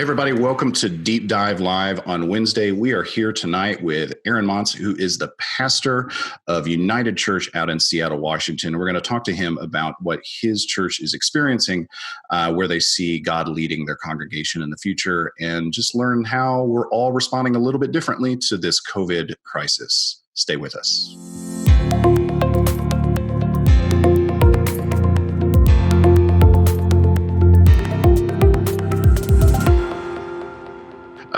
Everybody, welcome to Deep Dive Live on Wednesday. We are here tonight with Aaron Montz, who is the pastor of United Church out in Seattle, Washington. We're going to talk to him about what his church is experiencing, where they see God leading their congregation in the future, and just learn how we're all responding a little bit differently to this COVID crisis. Stay with us.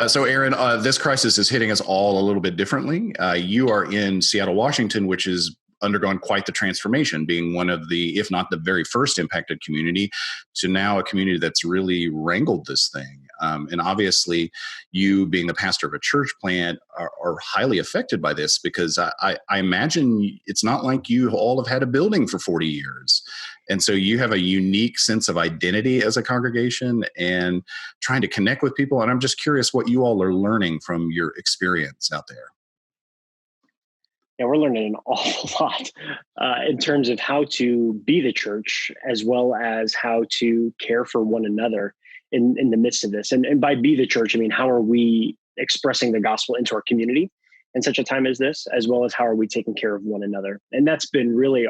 So, Aaron, this crisis is hitting us all a little bit differently. You are in Seattle, Washington, which is undergone quite the transformation, being one of the, if not the very first impacted community, to now a community that's really wrangled this thing. And obviously, you being the pastor of a church plant are highly affected by this, because I imagine it's not like you all have had a building for 40 years. And so you have a unique sense of identity as a congregation and trying to connect with people. And I'm just curious what you all are learning from your experience out there. Yeah, we're learning an awful lot in terms of how to be the church, as well as how to care for one another in the midst of this. And by be the church, I mean, how are we expressing the gospel into our community in such a time as this, as well as how are we taking care of one another? And that's been really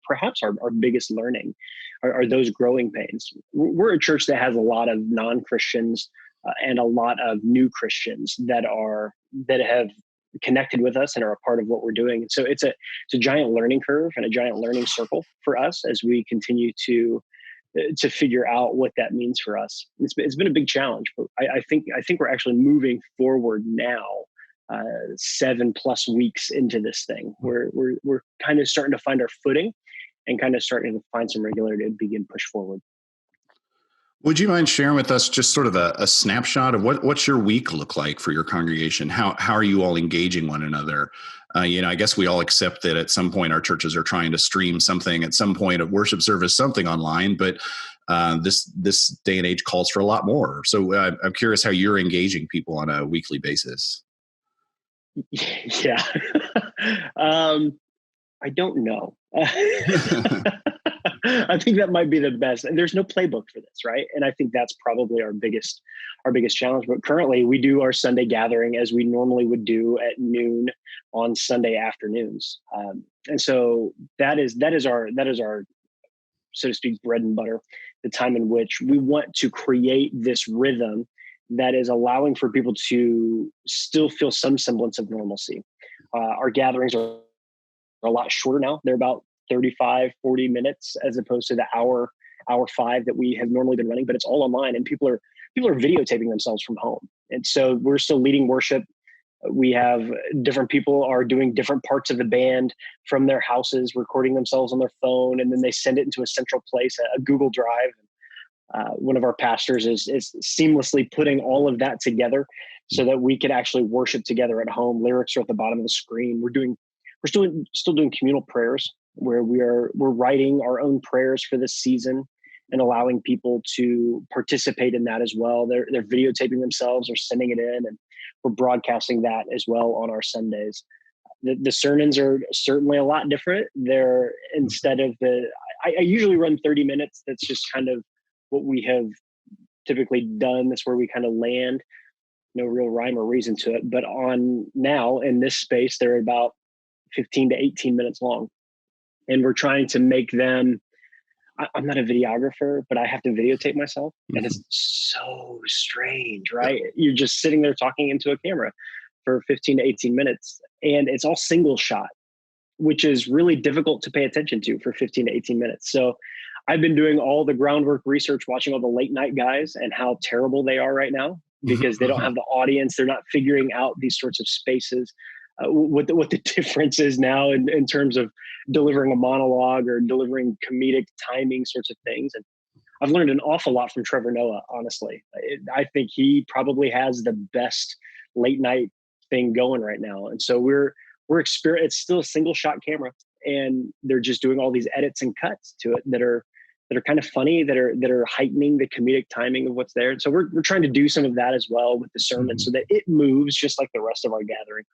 perhaps our biggest learning are those growing pains. We're a church that has a lot of non-Christians and a lot of new Christians that have connected with us and are a part of what we're doing. And so it's a giant learning curve and a giant learning circle for us as we continue to figure out what that means for us. It's been a big challenge, but I think we're actually moving forward now. 7+ weeks into this thing, we're kind of starting to find our footing and kind of starting to find some regularity to begin push forward. Would you mind sharing with us just sort of a snapshot of what's your week look like for your congregation? How are you all engaging one another? I guess we all accept that at some point our churches are trying to stream something at some point of worship service, something online, but this day and age calls for a lot more. So I'm curious how you're engaging people on a weekly basis. Yeah. I don't know. I think that might be the best. And there's no playbook for this, right? And I think that's probably our biggest challenge. But currently we do our Sunday gathering as we normally would do at noon on Sunday afternoons. And so that is our, so to speak, bread and butter, the time in which we want to create this rhythm that is allowing for people to still feel some semblance of normalcy. Our gatherings are a lot shorter now. They're about 35, 40 minutes as opposed to the hour 5 that we have normally been running, but it's all online and people are videotaping themselves from home. And so we're still leading worship. We have different people are doing different parts of the band from their houses, recording themselves on their phone, and then they send it into a central place, a Google Drive. One of our pastors is seamlessly putting all of that together so that we can actually worship together at home. Lyrics are at the bottom of the screen. We're still doing communal prayers where we're writing our own prayers for this season and allowing people to participate in that as well. They're videotaping themselves or sending it in, and we're broadcasting that as well on our Sundays. The sermons are certainly a lot different. They're instead of I usually run 30 minutes. That's just kind of what we have typically done. That's where we kind of land. No real rhyme or reason to it. But on now in this space, they're about 15 to 18 minutes long. And we're trying to make them, I'm not a videographer, but I have to videotape myself. Mm-hmm. And it's so strange, right? You're just sitting there talking into a camera for 15 to 18 minutes. And it's all single shot, which is really difficult to pay attention to for 15 to 18 minutes. So I've been doing all the groundwork research, watching all the late night guys and how terrible they are right now because they don't have the audience. They're not figuring out these sorts of spaces, what the difference is now in terms of delivering a monologue or delivering comedic timing sorts of things. And I've learned an awful lot from Trevor Noah, honestly. I think he probably has the best late night thing going right now. And so it's still a single shot camera, and they're just doing all these edits and cuts to it that are kind of funny, that are heightening the comedic timing of what's there. And so we're trying to do some of that as well with the sermon so that it moves just like the rest of our gathering.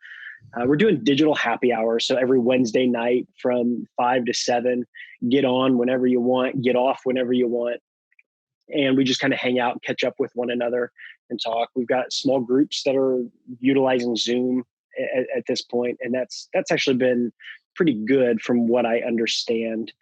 We're doing digital happy hour. So every Wednesday night from 5 to 7, get on whenever you want, get off whenever you want. and we just kind of hang out, catch up with one another and talk. We've got small groups that are utilizing Zoom at this point, and that's actually been pretty good from what I understand.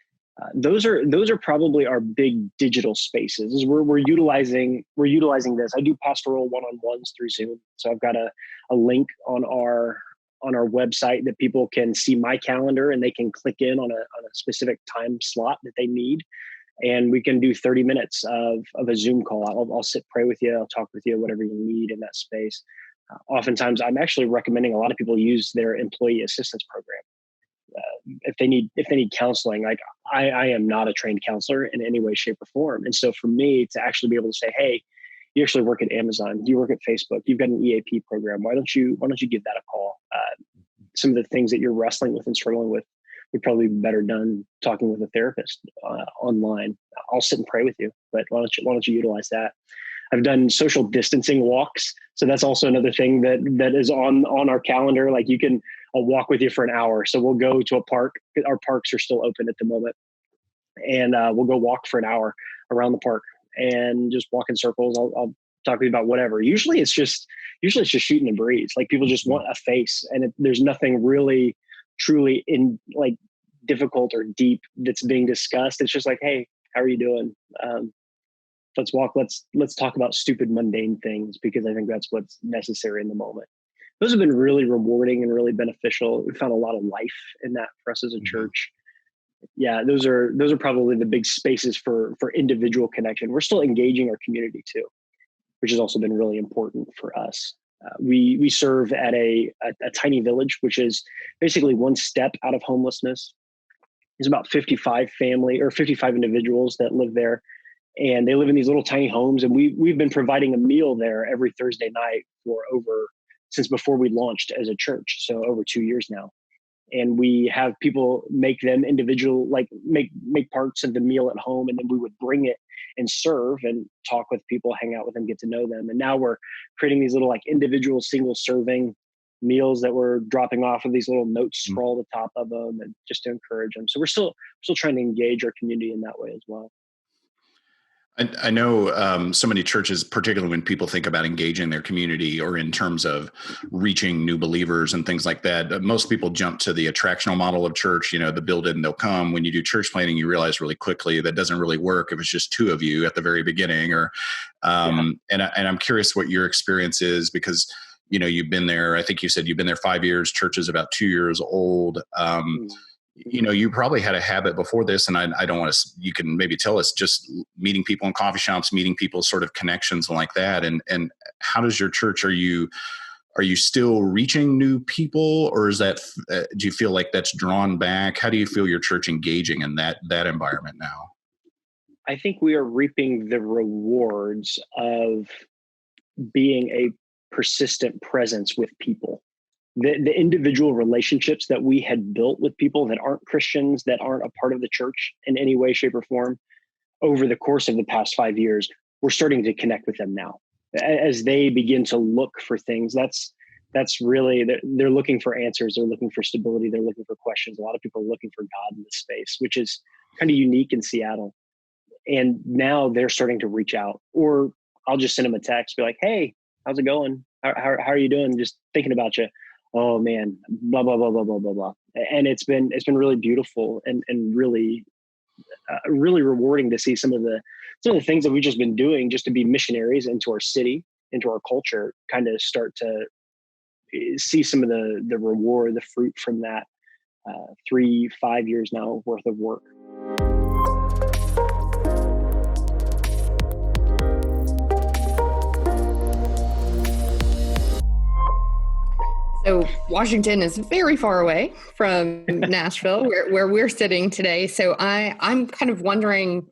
Those are probably our big digital spaces. Is we're utilizing this. I do pastoral one-on-ones through Zoom, so I've got a link on our website that people can see my calendar, and they can click in on a specific time slot that they need, and we can do 30 minutes of a Zoom call. I'll sit, pray with you, I'll talk with you, whatever you need in that space. Oftentimes, I'm actually recommending a lot of people use their employee assistance program. If they need counseling, like I am not a trained counselor in any way, shape, or form. And so for me to actually be able to say, hey, you actually work at Amazon, you work at Facebook, you've got an EAP program, why don't you give that a call? Some of the things that you're wrestling with and struggling with would probably be better done talking with a therapist online. I'll sit and pray with you, but why don't you utilize that? I've done social distancing walks. So that's also another thing that is on our calendar. Like I'll walk with you for an hour. So we'll go to a park. Our parks are still open at the moment. And we'll go walk for an hour around the park and just walk in circles. I'll talk to you about whatever. Usually it's just shooting the breeze. Like people just want a face, and there's nothing really truly difficult or deep that's being discussed. It's just like, hey, how are you doing? Let's walk. Let's talk about stupid, mundane things, because I think that's what's necessary in the moment. Those have been really rewarding and really beneficial. We found a lot of life in that for us as a church. Yeah, those are probably the big spaces for individual connection. We're still engaging our community too, which has also been really important for us. We serve at a tiny village, which is basically one step out of homelessness. There's about 55 individuals that live there. And they live in these little tiny homes, and we've been providing a meal there every Thursday night since before we launched as a church, so over 2 years now. And we have people make them individual, make parts of the meal at home, and then we would bring it and serve and talk with people, hang out with them, get to know them. And now we're creating these little individual single serving meals that we're dropping off with these little notes scrawled atop of them, and just to encourage them. So we're still trying to engage our community in that way as well. I know so many churches, particularly when people think about engaging their community or in terms of reaching new believers and things like that, most people jump to the attractional model of church, the build it and they'll come. When you do church planning, you realize really quickly that doesn't really work if it's just two of you at the very beginning. And I'm curious what your experience is, because you've been there. I think you said you've been there 5 years. Church is about 2 years old. You probably had a habit before this, and I don't want to, you can maybe tell us, just meeting people in coffee shops, meeting people, sort of connections like that. And how does your church, are you still reaching new people, or is that, do you feel like that's drawn back? How do you feel your church engaging in that environment now? I think we are reaping the rewards of being a persistent presence with people. The individual relationships that we had built with people that aren't Christians, that aren't a part of the church in any way, shape, or form, over the course of the past 5 years, we're starting to connect with them now. As they begin to look for things, that's really, they're looking for answers. They're looking for stability. They're looking for questions. A lot of people are looking for God in this space, which is kind of unique in Seattle. And now they're starting to reach out, or I'll just send them a text, be like, hey, how's it going? How are you doing? Just thinking about you. Oh man, blah, blah, blah, blah, blah, blah, blah. And it's been really beautiful and really, really rewarding to see some of the things that we've just been doing just to be missionaries into our city, into our culture, kind of start to see some of the reward, the fruit from that 3-5 years now worth of work. So Washington is very far away from Nashville, where we're sitting today. So I'm kind of wondering,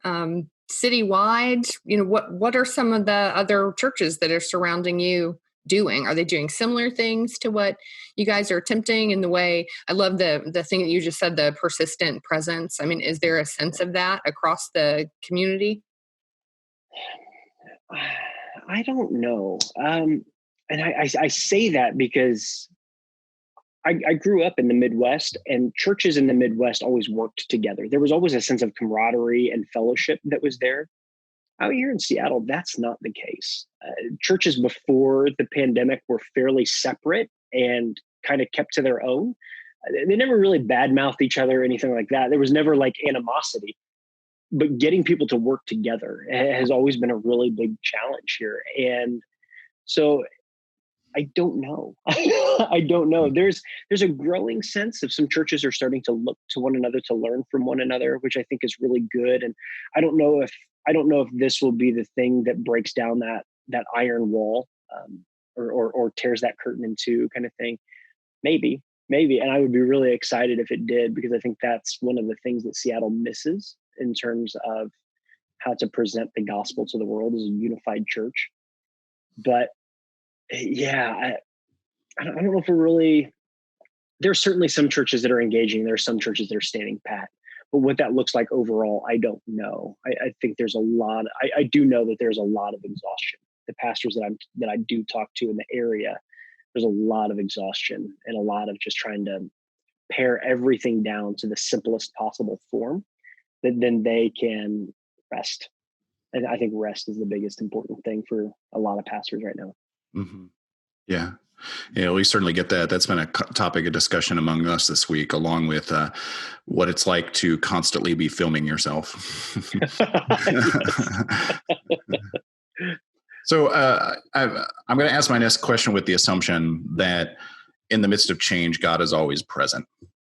citywide, what are some of the other churches that are surrounding you doing? Are they doing similar things to what you guys are attempting in the way? I love the thing that you just said, the persistent presence. I mean, is there a sense of that across the community? I don't know. And I say that because I grew up in the Midwest, and churches in the Midwest always worked together. There was always a sense of camaraderie and fellowship that was there. Out here in Seattle, that's not the case. Churches before the pandemic were fairly separate and kind of kept to their own. They never really badmouthed each other or anything like that. There was never like animosity, but getting people to work together has always been a really big challenge here. And so I don't know. I don't know. There's a growing sense of some churches are starting to look to one another to learn from one another, which I think is really good. And I don't know if this will be the thing that breaks down that iron wall, or tears that curtain in two, kind of thing. Maybe. And I would be really excited if it did, because I think that's one of the things that Seattle misses in terms of how to present the gospel to the world as a unified church. But yeah, I don't know if we're really, there's certainly some churches that are engaging. There are some churches that are standing pat, but what that looks like overall, I don't know. I think there's a lot, I do know that there's a lot of exhaustion. The pastors that I do talk to in the area, there's a lot of exhaustion and a lot of just trying to pare everything down to the simplest possible form that then they can rest. And I think rest is the biggest important thing for a lot of pastors right now. Mm-hmm. Yeah. Yeah, we certainly get that. That's been a topic of discussion among us this week, along with what it's like to constantly be filming yourself. So I'm going to ask my next question with the assumption that in the midst of change, God is always present.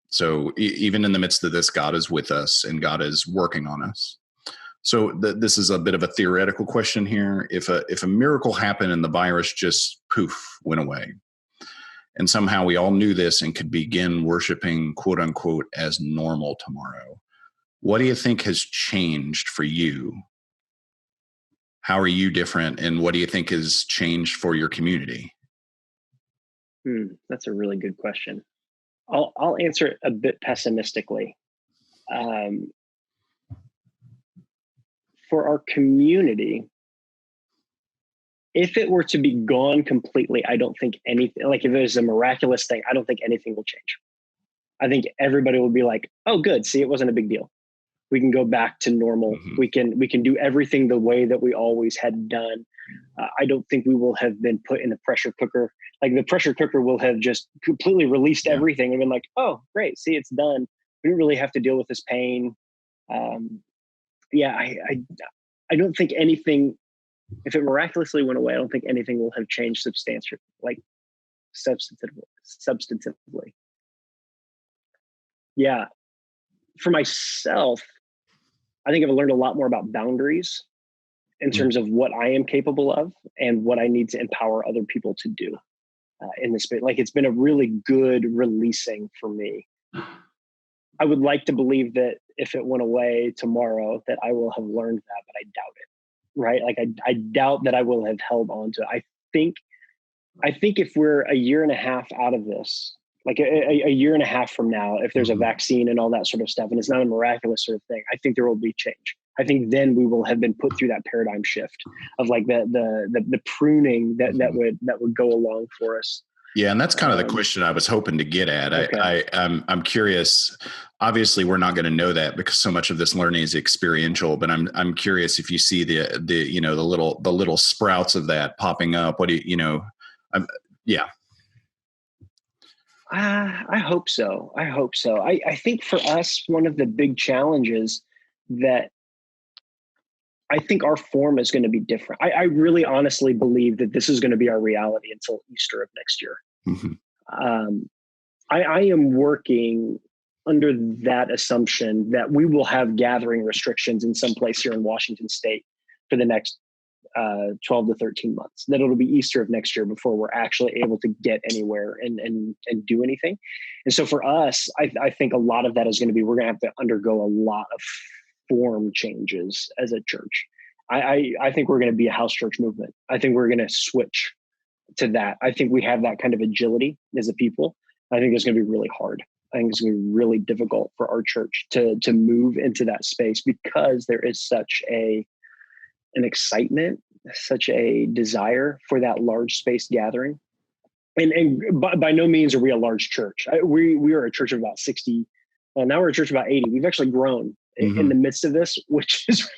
So even in the midst of this, God is with us and God is working on us. So this is a bit of a theoretical question here. If a miracle happened and the virus just poof went away, and somehow we all knew this and could begin worshiping, quote unquote, as normal tomorrow, what do you think has changed for you? How are you different, and what do you think has changed for your community? That's a really good question. I'll answer it a bit pessimistically. For our community, if it were to be gone completely, I don't think anything, like if there's a miraculous thing, I don't think anything will change. I think everybody will be like, oh, good. See, it wasn't a big deal. We can go back to normal. Mm-hmm. We can do everything the way that we always had done. I don't think we will have been put in the pressure cooker. Like the pressure cooker will have just completely released everything and been like, oh, great. See, it's done. We don't really have to deal with this pain. I don't think anything, if it miraculously went away, I don't think anything will have changed substantially, like substantively. Yeah. For myself, I think I've learned a lot more about boundaries in terms of what I am capable of and what I need to empower other people to do in this space. Like it's been a really good releasing for me. I would like to believe that if it went away tomorrow, that I will have learned that, but I doubt it. Right? Like I doubt that I will have held on to it. I think if we're a year and a half out of this, like a year and a half from now, if there's a vaccine and all that sort of stuff, and it's not a miraculous sort of thing, I think there will be change. I think then we will have been put through that paradigm shift of like the pruning that would go along for us. Yeah, and that's kind of the question I was hoping to get at. Okay. I'm curious. Obviously, we're not going to know that because so much of this learning is experiential. But I'm curious if you see the little sprouts of that popping up. What do you? Yeah. I hope so. I think for us, one of the big challenges that I think our form is going to be different. I really honestly believe that this is going to be our reality until Easter of next year. Mm-hmm. I am working under that assumption that we will have gathering restrictions in some place here in Washington State for the next 12 to 13 months, that it'll be Easter of next year before we're actually able to get anywhere and do anything. And so for us, I think a lot of that is going to be, we're going to have to undergo a lot of form changes as a church. I think we're going to be a house church movement. I think we're going to switch to that. I think we have that kind of agility as a people. I think it's going to be really hard. I think it's going to be really difficult for our church to move into that space because there is such an excitement, such a desire for that large space gathering. And by no means are we a large church. We are a church of about 60. Well, now we're a church of about 80. We've actually grown in the midst of this, which is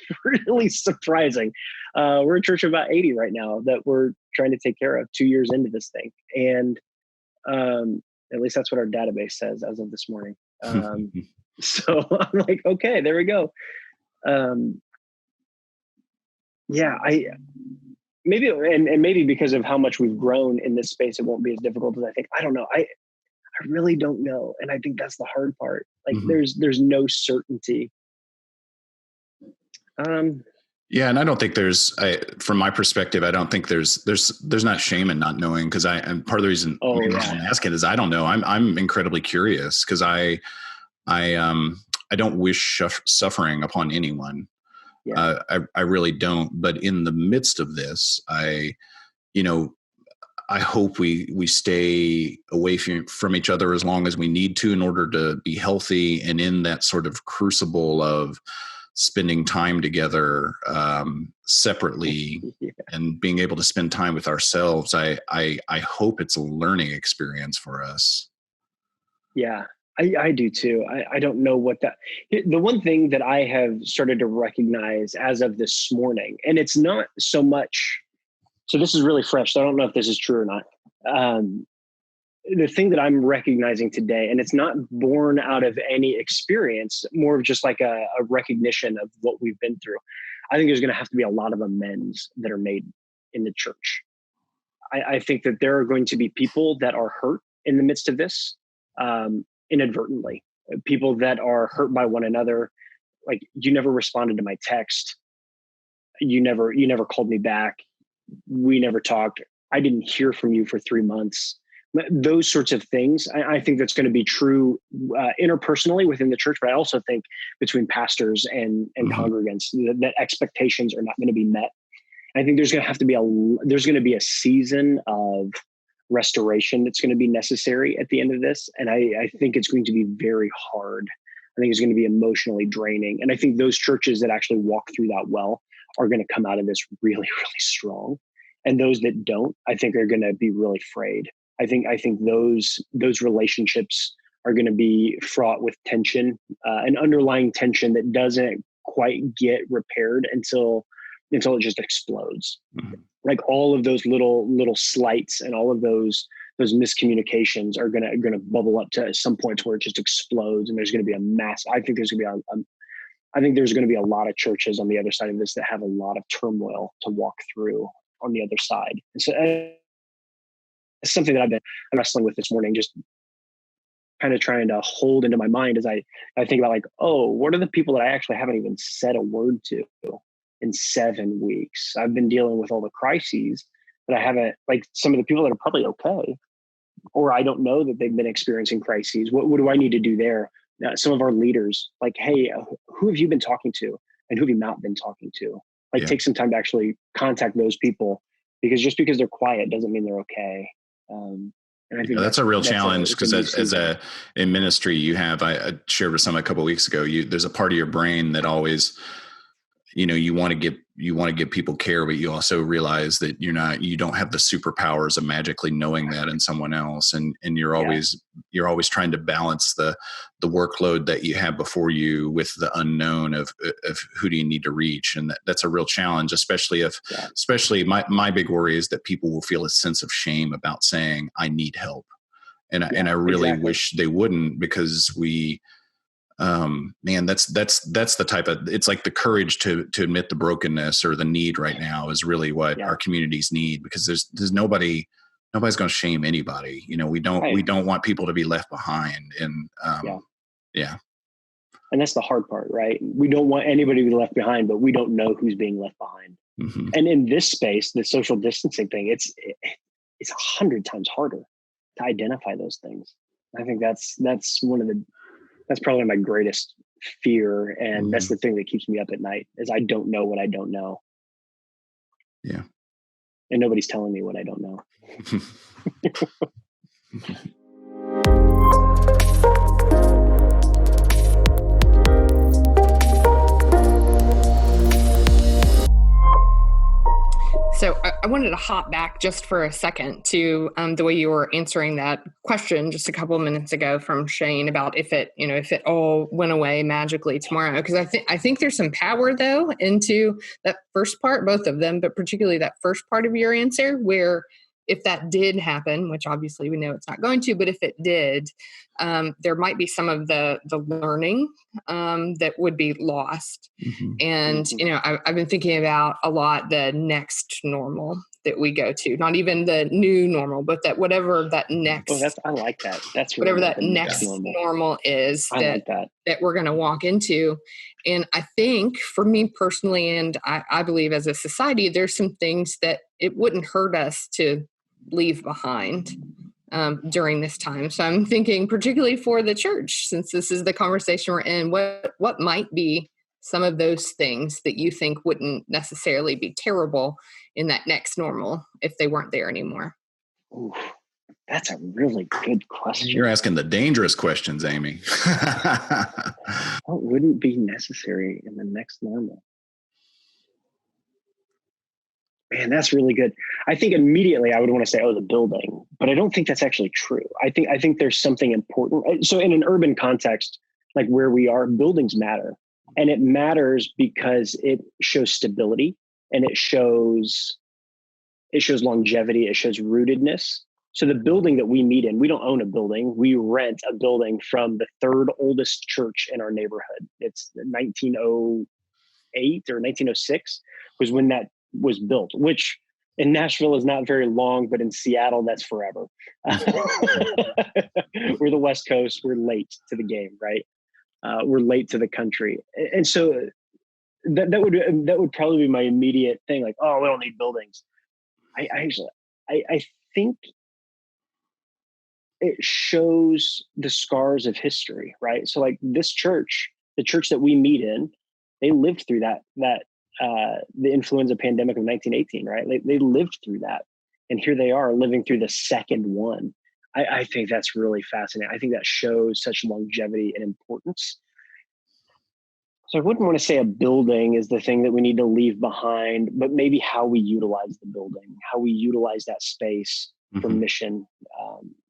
really surprising. We're a church of about 80 right now that we're trying to take care of 2 years into this thing. And at least that's what our database says as of this morning. So I'm like, okay, there we go. Maybe because of how much we've grown in this space, it won't be as difficult as I think. I don't know. I really don't know. And I think that's the hard part. Like there's no certainty. Yeah. And I don't think from my perspective, I don't think there's not shame in not knowing. Cause and part of the reason I'm asking is I don't know. I'm incredibly curious because I don't wish suffering upon anyone. Yeah. I really don't. But in the midst of this, I hope we stay away from each other as long as we need to in order to be healthy. And in that sort of crucible of spending time together separately and being able to spend time with ourselves, I hope it's a learning experience for us. Yeah. I do too. I don't know the one thing that I have started to recognize as of this morning, and it's not so much, so this is really fresh. So I don't know if this is true or not. The thing that I'm recognizing today, and it's not born out of any experience, more of just like a recognition of what we've been through. I think there's going to have to be a lot of amends that are made in the church. I think that there are going to be people that are hurt in the midst of this. Inadvertently, people that are hurt by one another. Like, you never responded to my text. You never called me back. We never talked. I didn't hear from you for 3 months. Those sorts of things. I think that's going to be true interpersonally within the church, but I also think between pastors and congregants that expectations are not going to be met. I think there's going to be a season of restoration that's going to be necessary at the end of this. And I think it's going to be very hard. I think it's going to be emotionally draining. And I think those churches that actually walk through that well are going to come out of this really, really strong. And those that don't, I think are going to be really frayed. I think those relationships are going to be fraught with tension, an underlying tension that doesn't quite get repaired until it just explodes. Like all of those little slights and all of those miscommunications are gonna bubble up to some point where it just explodes, and there's gonna be a mass. I think there's gonna be a lot of churches on the other side of this that have a lot of turmoil to walk through on the other side. And so it's something that I've been wrestling with this morning, just kind of trying to hold into my mind as I think about like, oh, what are the people that I actually haven't even said a word to in 7 weeks? I've been dealing with all the crises, but I haven't, like, some of the people that are probably okay, or I don't know that they've been experiencing crises. What do I need to do there? Some of our leaders, like, hey, who have you been talking to and who have you not been talking to? Like, take some time to actually contact those people, because just because they're quiet doesn't mean they're okay. And I think that's a real challenge, because in ministry, you have, I shared with someone a couple of weeks ago, there's a part of your brain that always, you want to give people care, but you also realize that you don't have the superpowers of magically knowing that in someone else. And you're always trying to balance the workload that you have before you with the unknown of who do you need to reach. And that's a real challenge, especially my big worry is that people will feel a sense of shame about saying, I need help. And I really wish they wouldn't, because that's the type of, it's like the courage to admit the brokenness or the need right now is really what our communities need, because there's nobody's going to shame anybody. We don't want people to be left behind. And and that's the hard part, right? We don't want anybody to be left behind, but we don't know who's being left behind. And in this space, the social distancing thing, it's 100 times harder to identify those things. I think that's probably my greatest fear. And that's the thing that keeps me up at night, is I don't know what I don't know. Yeah. And nobody's telling me what I don't know. So I wanted to hop back just for a second to the way you were answering that question just a couple of minutes ago from Shane about if it all went away magically tomorrow. Because I think there's some power though into that first part, both of them, but particularly that first part of your answer, where if that did happen, which obviously we know it's not going to, but if it did, there might be some of the learning that would be lost. Mm-hmm. And, I've been thinking about a lot the next normal that we go to, not even the new normal, but that whatever that next. I like that. That's whatever really that next normal is that we're going to walk into. And I think for me personally, and I believe as a society, there's some things that it wouldn't hurt us to leave behind during this time. So I'm thinking particularly for the church, since this is the conversation we're in, what might be some of those things that you think wouldn't necessarily be terrible in that next normal if they weren't there anymore? Ooh, that's a really good question. You're asking the dangerous questions, Amy. What wouldn't be necessary in the next normal? Man, that's really good. I think immediately I would want to say, the building, but I don't think that's actually true. I think there's something important. So in an urban context, like where we are, buildings matter. And it matters because it shows stability and it shows longevity, it shows rootedness. So the building that we meet in, we don't own a building. We rent a building from the third oldest church in our neighborhood. It's 1908 or 1906 was when that was built, which in Nashville is not very long, but in Seattle, that's forever. We're the West Coast. We're late to the game, right? We're late to the country. And so that would probably be my immediate thing. Like, we don't need buildings. I think it shows the scars of history, right? So like this church, the church that we meet in, they lived through the influenza pandemic of 1918, right? They lived through that. And here they are living through the second one. I think that's really fascinating. I think that shows such longevity and importance. So I wouldn't want to say a building is the thing that we need to leave behind, but maybe how we utilize the building, how we utilize that space for mission,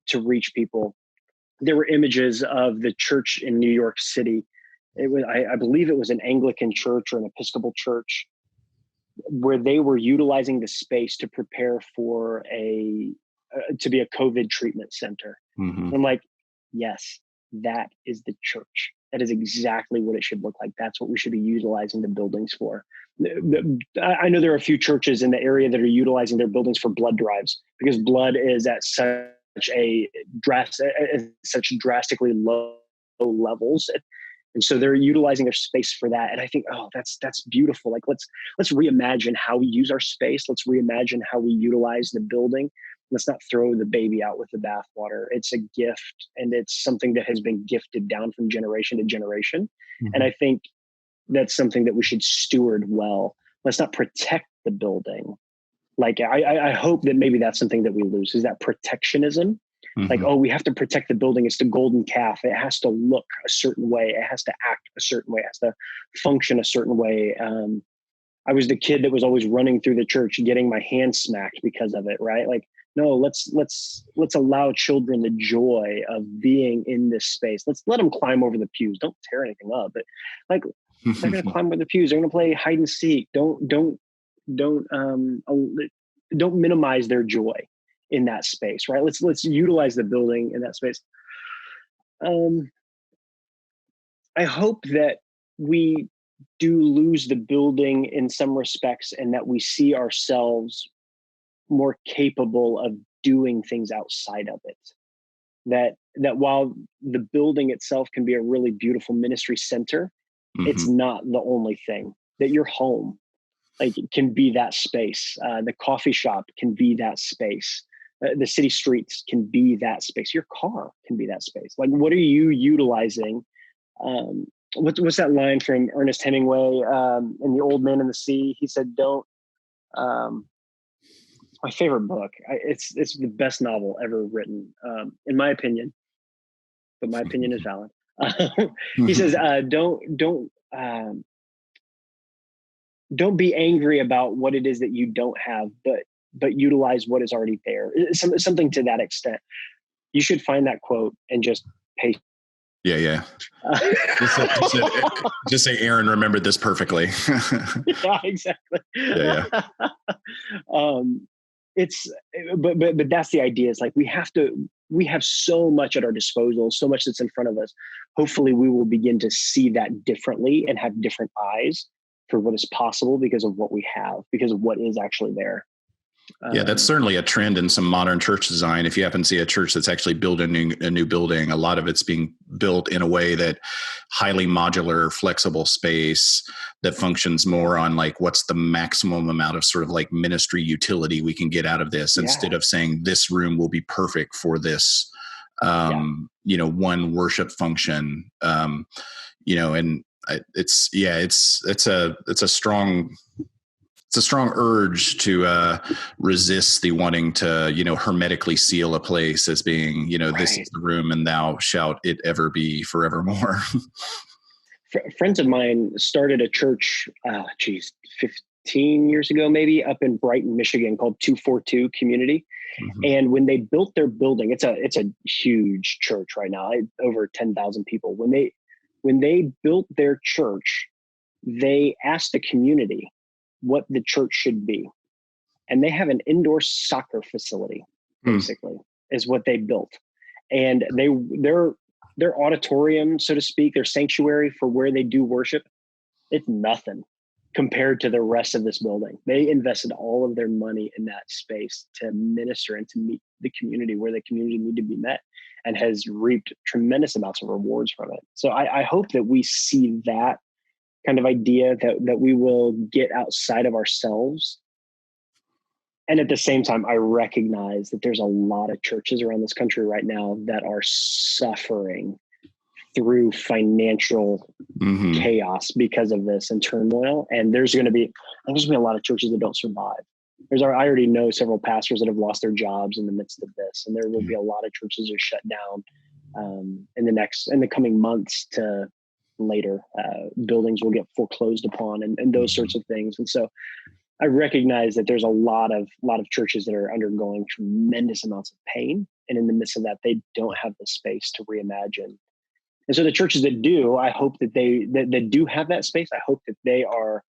to reach people. There were images of the church in New York City. It was, I believe it was an Anglican church or an Episcopal church, where they were utilizing the space to prepare for to be a COVID treatment center. I'm like, yes, that is the church. That is exactly what it should look like. That's what we should be utilizing the buildings for. I know there are a few churches in the area that are utilizing their buildings for blood drives because blood is at such drastically low levels. And so they're utilizing their space for that. And I think, that's beautiful. Like, let's reimagine how we use our space. Let's reimagine how we utilize the building. Let's not throw the baby out with the bathwater. It's a gift, and it's something that has been gifted down from generation to generation. And I think that's something that we should steward well. Let's not protect the building. Like, I hope that maybe that's something that we lose, is that protectionism. Like, we have to protect the building. It's the golden calf. It has to look a certain way. It has to act a certain way. It has to function a certain way. I was the kid that was always running through the church, getting my hand smacked because of it, right? Like, no, let's allow children the joy of being in this space. Let's let them climb over the pews. Don't tear anything up, but like, they're going to climb over the pews. They're going to play hide and seek. Don't minimize their joy in that space, right? Let's utilize the building in that space. I hope that we do lose the building in some respects, and that we see ourselves more capable of doing things outside of it. That while the building itself can be a really beautiful ministry center, it's not the only thing. That your home, like, it can be that space. The coffee shop can be that space. The city streets can be that space. Your car can be that space. Like, what are you utilizing? What's that line from Ernest Hemingway in The Old Man and the Sea? He said, "Don't." My favorite book. It's the best novel ever written, in my opinion. But my opinion is valid. He says, "Don't don't be angry about what it is that you don't have, but utilize what is already there. Something to that extent. You should find that quote and just pay. Yeah. Just say, Aaron remembered this perfectly. Yeah, exactly. Yeah. But that's the idea. It's like we have so much at our disposal, so much that's in front of us. Hopefully we will begin to see that differently and have different eyes for what is possible because of what we have, because of what is actually there. Yeah, that's certainly a trend in some modern church design. If you happen to see a church that's actually building a new building, a lot of it's being built in a way that highly modular, flexible space that functions more on like what's the maximum amount of sort of like ministry utility we can get out of this, instead of saying this room will be perfect for this, one worship function, and it's a strong urge to resist the wanting to, hermetically seal a place as being, this is the room and thou shalt it ever be forevermore. Friends of mine started a church, 15 years ago, maybe, up in Brighton, Michigan, called 242 Community. Mm-hmm. And when they built their building, it's a huge church right now, over 10,000 people. When they built their church, they asked the community what the church should be. And they have an indoor soccer facility, basically, is what they built. And their auditorium, so to speak, their sanctuary for where they do worship, it's nothing compared to the rest of this building. They invested all of their money in that space to minister and to meet the community where the community need to be met, and has reaped tremendous amounts of rewards from it. So I hope that we see that kind of idea, that we will get outside of ourselves. And at the same time, I recognize that there's a lot of churches around this country right now that are suffering through financial chaos because of this and turmoil. And there's going to be a lot of churches that don't survive. I already know several pastors that have lost their jobs in the midst of this, and there will be a lot of churches that are shut down in the coming months to later. Buildings will get foreclosed upon and those sorts of things. And so I recognize that there's a lot of churches that are undergoing tremendous amounts of pain. And in the midst of that, they don't have the space to reimagine. And so the churches that do, I hope that that do have that space. I hope that they are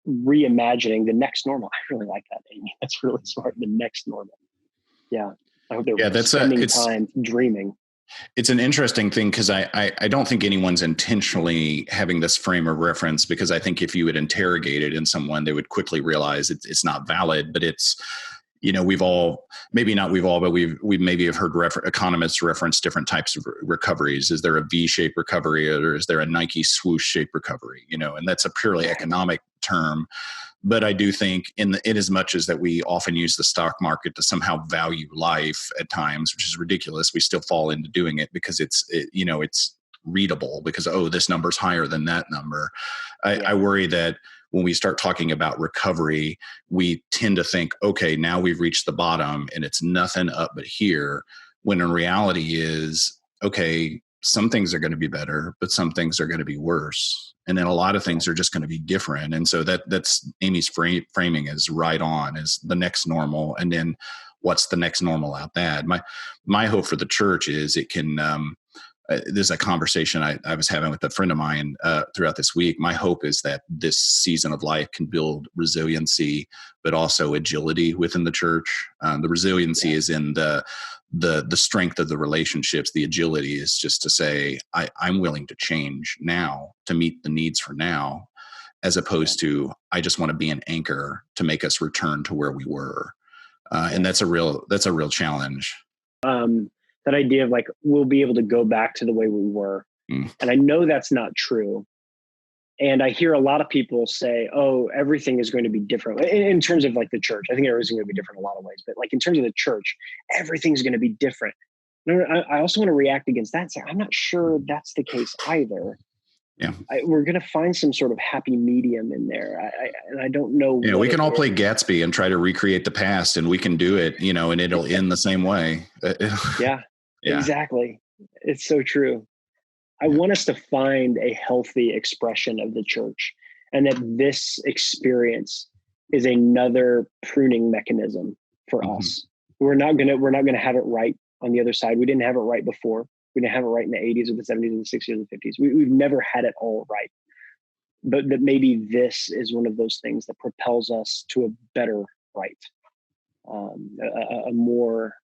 reimagining the next normal. I really like that, Amy. That's really smart. The next normal. Yeah. I hope they're spending time dreaming. It's an interesting thing because I don't think anyone's intentionally having this frame of reference, because I think if you would interrogate it in someone, they would quickly realize it's not valid. But it's, we've all, maybe not we've all, but we maybe have heard economists reference different types of recoveries. Is there a V-shaped recovery, or is there a Nike swoosh shaped recovery? And that's a purely economic term. But I do think in as much as that we often use the stock market to somehow value life at times, which is ridiculous, we still fall into doing it because it's readable because, this number's higher than that number. I worry that when we start talking about recovery, we tend to think, okay, now we've reached the bottom and it's nothing up but here, when in reality is, okay, some things are going to be better, but some things are going to be worse. And then a lot of things are just going to be different. And so that's Amy's framing is right on, is the next normal. And then what's the next normal out that? My hope for the church is it can, there's a conversation I was having with a friend of mine throughout this week. My hope is that this season of life can build resiliency, but also agility within the church. The resiliency is in the strength of the relationships. The agility is just to say, I'm willing to change now to meet the needs for now, as opposed to I just want to be an anchor to make us return to where we were. And that's a real challenge. That idea of like, we'll be able to go back to the way we were. And I know that's not true. And I hear a lot of people say, everything is going to be different in terms of like the church. I think everything's going to be different in a lot of ways, but like in terms of the church, everything's going to be different. I also want to react against that and say, I'm not sure that's the case either. Yeah, we're going to find some sort of happy medium in there. I don't know. We can all play Gatsby and try to recreate the past, and we can do it, and it'll end the same way. Yeah, exactly. It's so true. I want us to find a healthy expression of the church. and that this experience is another pruning mechanism for us. We're not gonna have it right on the other side. We didn't have it right before. We didn't have it right in the 80s or the 70s or the 60s or the 50s. We've never had it all right. But that maybe this is one of those things that propels us to a better right, a more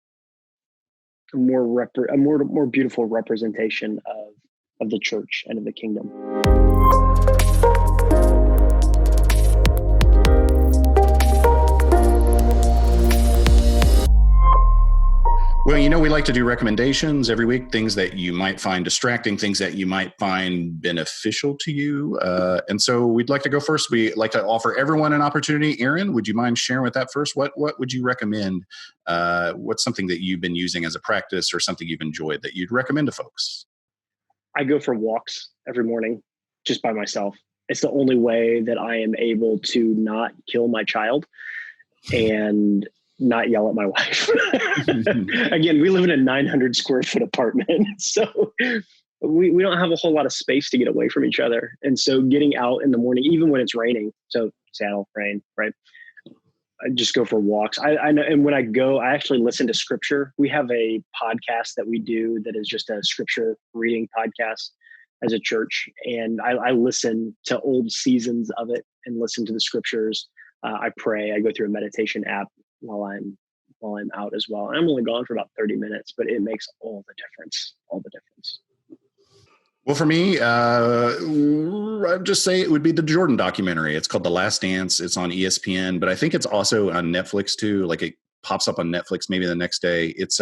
beautiful representation of the church and of the kingdom. Well, we like to do recommendations every week, things that you might find distracting, things that you might find beneficial to you. And so we'd like to go first. We like to offer everyone an opportunity. Aaron, would you mind sharing with that first? What would you recommend? What's something that you've been using as a practice or something you've enjoyed that you'd recommend to folks? I go for walks every morning just by myself. It's the only way that I am able to not kill my child and not yell at my wife. Again, we live in a 900 square foot apartment. So we don't have a whole lot of space to get away from each other. And so getting out in the morning, even when it's raining, so Seattle, rain, right? I just go for walks. I know. And when I go, I actually listen to scripture. We have a podcast that we do that is just a scripture reading podcast as a church. And I listen to old seasons of it and listen to the scriptures. I pray. I go through a meditation app while I'm out as well. I'm only gone for about 30 minutes, but it makes all the difference. Well, for me, I'd just say it would be the Jordan documentary. It's called The Last Dance. It's on ESPN, but I think it's also on Netflix too. Like it pops up on Netflix maybe the next day. It's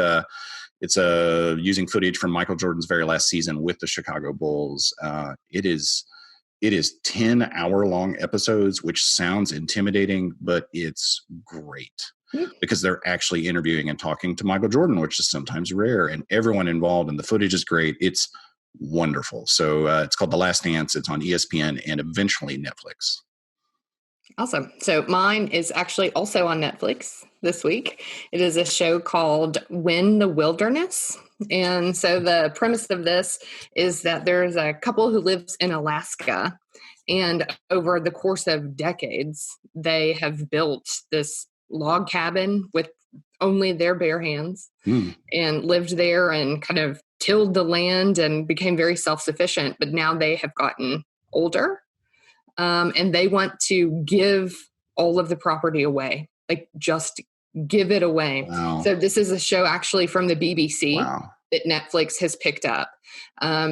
using footage from Michael Jordan's very last season with the Chicago Bulls. It is 10-hour-long episodes, which sounds intimidating, but it's great because they're actually interviewing and talking to Michael Jordan, which is sometimes rare, and everyone involved, and the footage is great. It's wonderful. So it's called The Last Dance. It's on ESPN and eventually Netflix. Awesome. So mine is actually also on Netflix this week. It is a show called Win the Wilderness. And so the premise of this is that there's a couple who lives in Alaska, and over the course of decades, they have built this log cabin with only their bare hands and lived there and kind of tilled the land and became very self-sufficient. But now they have gotten older and they want to give all of the property away, like just give it away. Wow. So this is a show actually from the BBC that Netflix has picked up.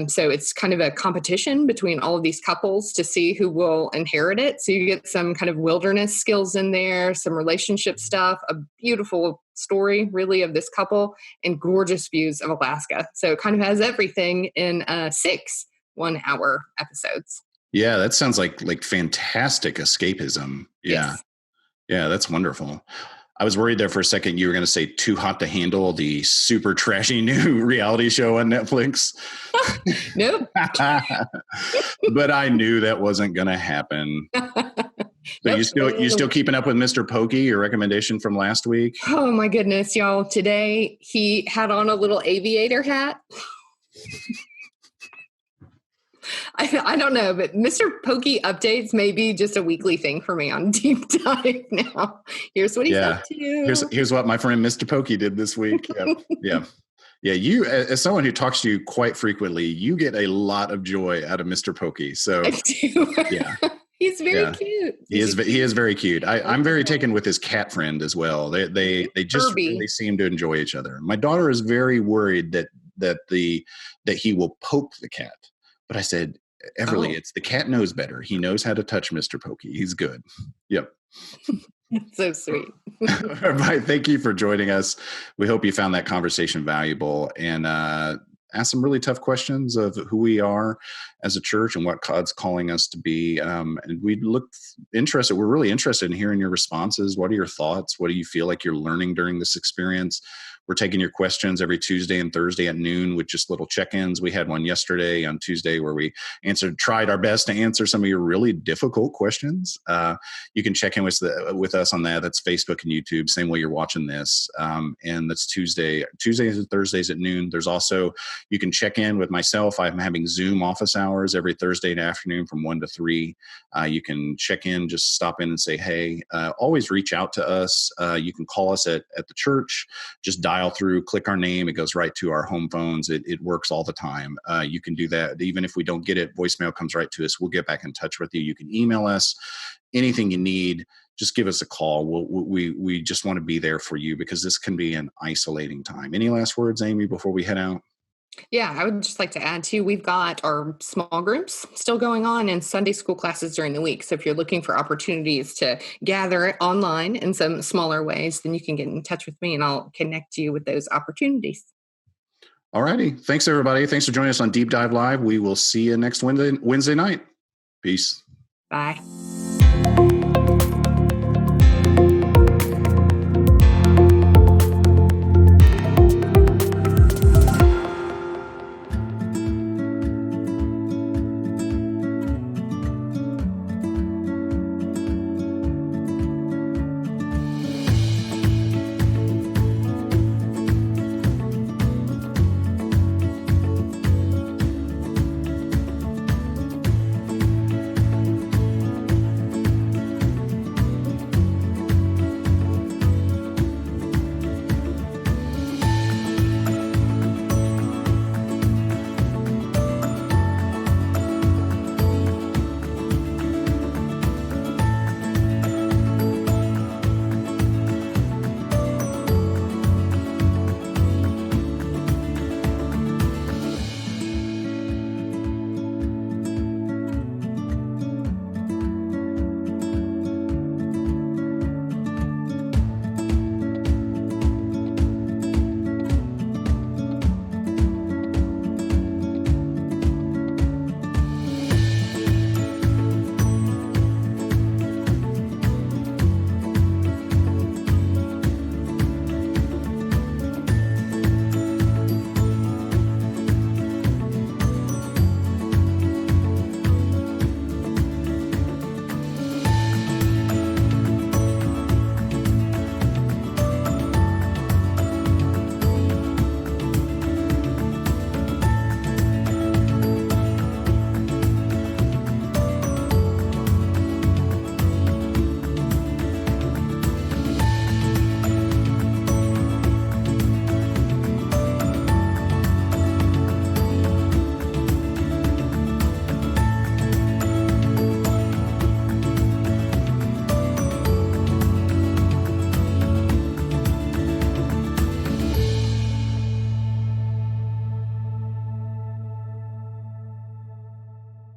So it's kind of a competition between all of these couples to see who will inherit it. So you get some kind of wilderness skills in there, some relationship stuff, a beautiful story really of this couple, and gorgeous views of Alaska. So it kind of has everything in 6 1-hour episodes. Yeah, that sounds like fantastic escapism. Yeah. Yes. Yeah, that's wonderful. I was worried there for a second you were going to say Too Hot to Handle, the super trashy new reality show on Netflix. Nope. But I knew that wasn't going to happen. So you still keeping up with Mr. Pokey, your recommendation from last week? Oh my goodness, y'all. Today he had on a little aviator hat. I don't know, but Mr. Pokey updates may be just a weekly thing for me on Deep Dive now. Here's what he's up to. Here's what my friend Mr. Pokey did this week. Yeah. Yeah. You, as someone who talks to you quite frequently, you get a lot of joy out of Mr. Pokey. So I do. Yeah. He's very cute. He is very cute. I'm very taken with his cat friend as well. They just really seem to enjoy each other. My daughter is very worried that he will poke the cat. But I said, Everly, it's the cat knows better. He knows how to touch Mr. Pokey. He's good. Yep. So sweet. All right. Thank you for joining us. We hope you found that conversation valuable and ask some really tough questions of who we are as a church and what God's calling us to be. And we look interested. We're really interested in hearing your responses. What are your thoughts? What do you feel like you're learning during this experience? We're taking your questions every Tuesday and Thursday at noon with just little check-ins. We had one yesterday on Tuesday where we tried our best to answer some of your really difficult questions. You can check in with us on that. That's Facebook and YouTube, same way you're watching this. And that's Tuesdays and Thursdays at noon. There's also You can check in with myself. I'm having Zoom office hours every Thursday afternoon from 1 to 3. You can check in, just stop in and say, hey. Always reach out to us. You can call us at the church. Just dial through, click our name. It goes right to our home phones. It works all the time. You can do that. Even if we don't get it, voicemail comes right to us. We'll get back in touch with you. You can email us. Anything you need, just give us a call. We just want to be there for you because this can be an isolating time. Any last words, Amy, before we head out? Yeah, I would just like to add too, we've got our small groups still going on and Sunday school classes during the week. So if you're looking for opportunities to gather online in some smaller ways, then you can get in touch with me and I'll connect you with those opportunities. All righty. Thanks, everybody. Thanks for joining us on Deep Dive Live. We will see you next Wednesday night. Peace. Bye.